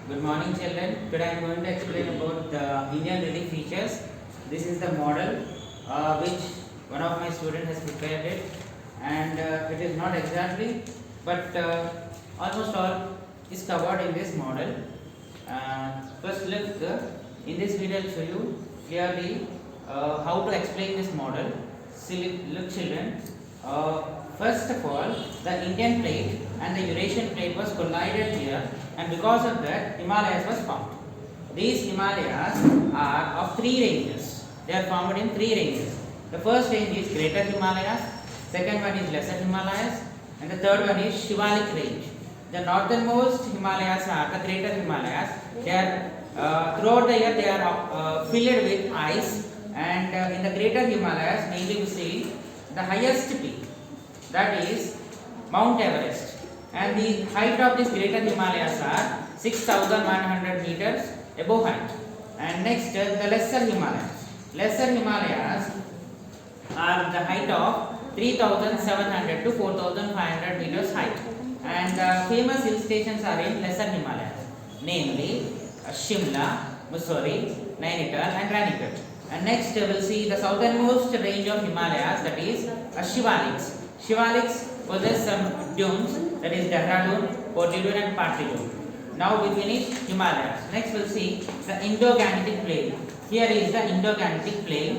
Good morning, children. Today I am going to explain about the Indian relief features. This is the model which one of my students has prepared it, and it is not exactly, but almost all is covered in this model. First, look in this video. I will show you clearly how to explain this model. See, look, children. First of all, the Indian plate and the Eurasian plate was collided here, and because of that, Himalayas was formed. These Himalayas are of three ranges. They are formed in three ranges. The first range is Greater Himalayas, second one is Lesser Himalayas, and the third one is Shivalik range. The northernmost Himalayas are the Greater Himalayas. They are throughout the year they are filled with ice, and in the Greater Himalayas mainly we see the highest peak, that is Mount Everest, and the height of this Greater Himalayas are 6,100 meters above height. And next the Lesser Himalayas. Lesser Himalayas are the height of 3,700 to 4,500 meters height, and the famous hill stations are in Lesser Himalayas, namely Shimla, Mussoorie, Nainital and Ranigarh. And next we will see the southernmost range of Himalayas, that is Shivaliks. Shivaliks possess some dunes, that is Dehradun, Portidun and Patidun. Now we finish Himalayas. Next we will see the Indo-Gangetic plain. Here is the Indo-Gangetic plain.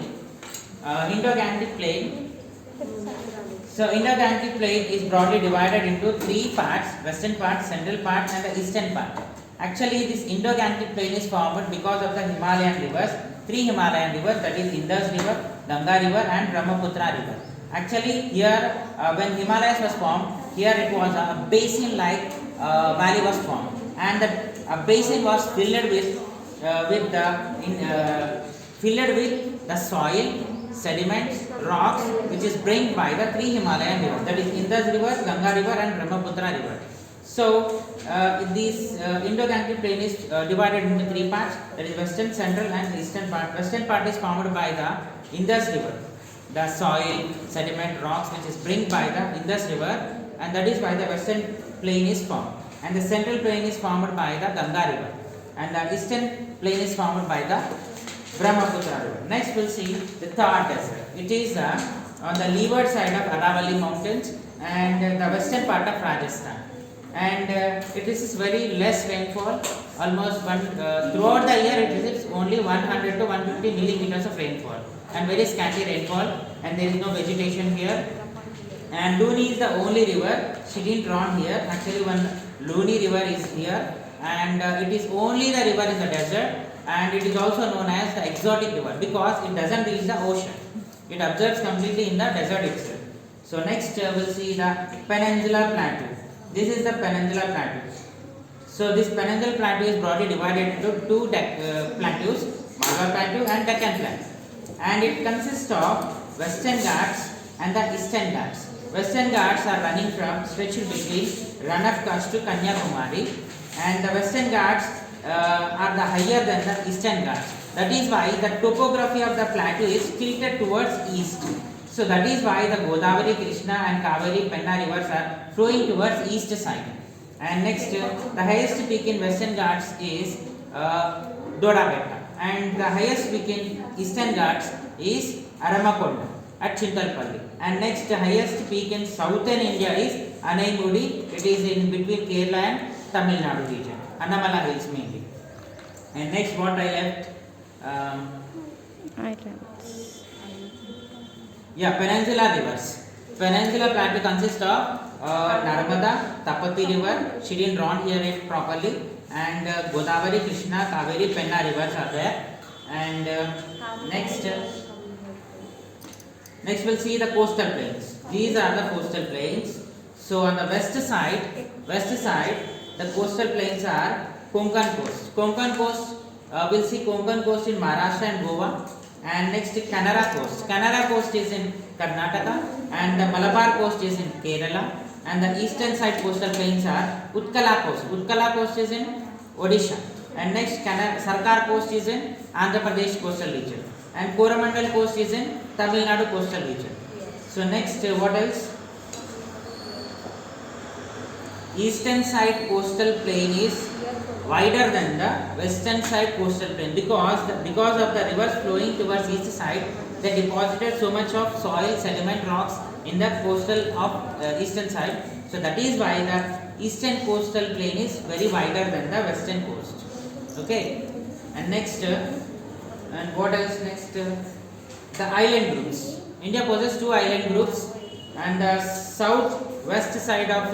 Indo-Gangetic plain. So Indo-Gangetic plain is broadly divided into three parts: western part, central part and the eastern part. Actually this Indo-Gangetic plain is formed because of the Himalayan rivers, three Himalayan rivers, that is Indus river, Ganga river and Brahmaputra river. Actually here when Himalayas was formed, here it was a basin like valley was formed, and the basin was filled with the soil, sediments, rocks, which is brought by the three Himalayan rivers, that is Indus river, Ganga river and Brahmaputra river. So this Indo-Gangetic plain is divided into three parts, that is western, central and eastern part. Western part is formed by the Indus river, the soil, sediment, rocks which is brought by the Indus river, and that is why the western plain is formed. And the central plain is formed by the Ganga river, and the eastern plain is formed by the Brahmaputra river. Next we will see the Thar desert. It is on the leeward side of Aravalli mountains and the western part of Rajasthan, and it is very less rainfall, almost throughout the year it is only 100 to 150 millimeters of rainfall and very scanty rainfall, and there is no vegetation here. And Luni is the only river, she didn't drawn here. Actually one Luni river is here, and it is only the river in the desert, and it is also known as the exotic river because it doesn't reach the ocean. It observes completely in the desert itself. So next we will see the Peninsular Plateau. This is the Peninsular Plateau. So this Peninsular Plateau is broadly divided into two plateaus, Malabar Plateau and Deccan Plateau, and it consists of Western Ghats and the Eastern Ghats. Western Ghats are running from stretched between Rann of Kutch to Kanyakumari, and the Western Ghats are the higher than the Eastern Ghats. That is why the topography of the plateau is tilted towards east. So that is why the Godavari, Krishna and Kaveri, Penna rivers are flowing towards east side. And next the highest peak in Western Ghats is Dodabetta, and the highest peak in Eastern Ghats is Aramakonda at Chintalpalli. And next the highest peak in southern India is Anaimudi. It is in between Kerala and Tamil Nadu region, Annamala hills mainly. And next what I left, Islands. Peninsular rivers. Peninsular plateau consists of Narmada, Tapati river, she didn't drawn here it properly, and Godavari, Krishna, Kaveri, Penna rivers are there. And next we'll see the coastal plains. These are the coastal plains. So on the west side, the coastal plains are Konkan coast. Konkan coast, we'll see Konkan coast in Maharashtra and Goa. And next Canara coast. Canara coast is in Karnataka, and the Malabar coast is in Kerala. And the eastern side coastal plains are Utkala coast. Utkala coast is in Odisha. And next Sarkar coast is in Andhra Pradesh coastal region. And Coromandel coast is in Tamil Nadu coastal region. So next what else? Eastern side coastal plain is wider than the western side coastal plain, because of the rivers flowing towards east side, they deposited so much of soil, sediment, rocks in the coastal of eastern side. So that is why the eastern coastal plain is very wider than the western coast. Okay, and next, and what else next? The island groups. India possesses two island groups, and the south-west side of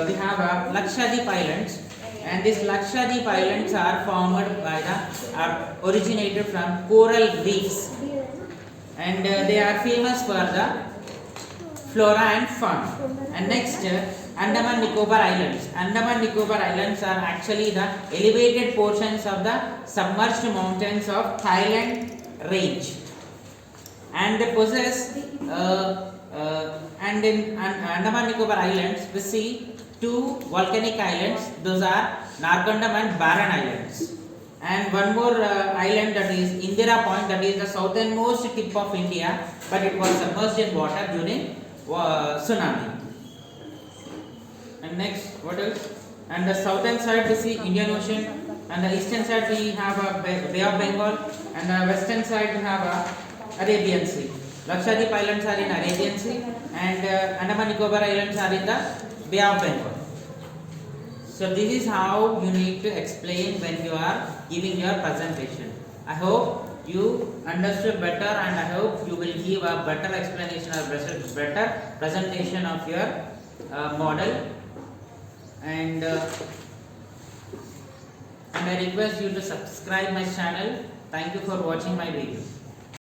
we have Lakshadweep Islands, and these Lakshadweep Islands are formed by are originated from coral reefs, and they are famous for the flora and fauna. And next, Andaman Nicobar Islands. Andaman Nicobar Islands are actually the elevated portions of the submerged mountains of Thailand range, and they possess and in Andaman Nicobar Islands we see two volcanic islands. Those are Narcondam and Barren Islands, and one more island, that is Indira Point, that is the southernmost tip of India, but it was submerged in water during tsunami. And next, what else? And the southern side we see Indian Ocean, and the eastern side we have a Bay of Bengal, and the western side we have a Arabian Sea. Lakshadweep Islands are in Arabian Sea, and Andaman Nicobar Islands are in the Bay of Bengal. So this is how you need to explain when you are giving your presentation. I hope you understood better, and I hope you will give a better explanation or better presentation of your model. And I request you to subscribe my channel. Thank you for watching my video.